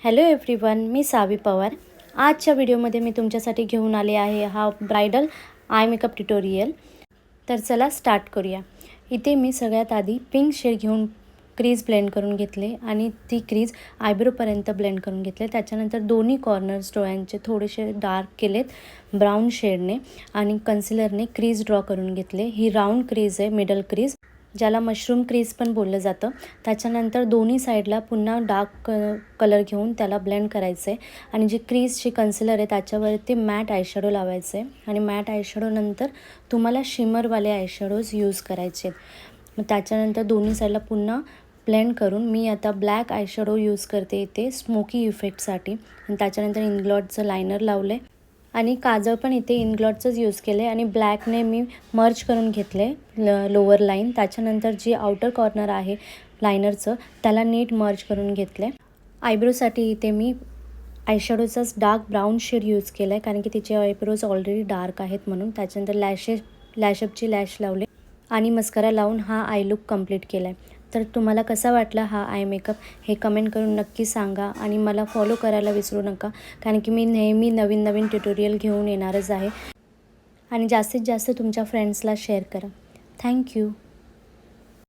Hello everyone, मी सावी पवार। आजच्या व्हिडिओमध्ये मी तुमच्यासाठी घेऊन आले आहे हा ब्रायडल आय मेकअप ट्युटोरियल। तर चला स्टार्ट करूया। इथे मी सगळ्यात आधी पिंक शेड घेऊन क्रीज ब्लेंड करून घेतले आणि ती क्रीज आयब्रोपर्यंत ब्लेंड करून घेतले। त्याच्यानंतर दोन्ही कॉर्नर्स डोळ्यांचे थोडेसे डार्क केलेत ब्राऊन शेडने आणि कन्सिलरने क्रीज ड्रॉ करून घेतले। ही राऊंड क्रीज आहे, मिडल क्रीज, ज्याला मशरूम क्रीज पण बोललं जातं। त्याच्यानंतर दोन्ही साईडला पुन्हा डार्क कलर घेऊन त्याला ब्लेंड करायचं आहे आणि जी क्रीजची कन्सिलर आहे त्याच्यावरती मॅट आयशॅडो लावायचं आहे आणि मॅट आयशॅडो नंतर तुम्हाला शिमरवाले आयशॅडोज यूज करायचे आहेत। मग त्याच्यानंतर दोन्ही साईडला पुन्हा ब्लेंड करून मी आता ब्लॅक आयशॅडो यूज करते इथे स्मोकी इफेक्टसाठी आणि त्याच्यानंतर इनग्लॉटचं लायनर लावले आणि काजळ पण इथे इनग्लॉटचंच यूज केले आणि ब्लॅकने मी मर्ज करून घेतले लोअर लाईन। त्याच्यानंतर जी आउटर कॉर्नर आहे लायनरचं त्याला नीट मर्ज करून घेतले। आयब्रोसाठी इथे मी आयशॅडोचाच डार्क ब्राऊन शेड यूज केला आहे कारण की तिचे आयब्रोज ऑलरेडी डार्क आहेत म्हणून। त्याच्यानंतर लॅशअपची लॅश लावले आणि मस्करा लावून हा आय लुक कंप्लीट केला आहे। तर तुम्हाला कसा वाटला हा आय मेकअप हे कमेंट करून नक्की सांगा आणि मला फॉलो करायला विसरू नका कारण की मी नेहमी नवीन ट्युटोरियल घेऊन येणारच आहे। आणि जास्तीत जास्त तुमच्या फ्रेंड्सला शेअर करा। थँक्यू।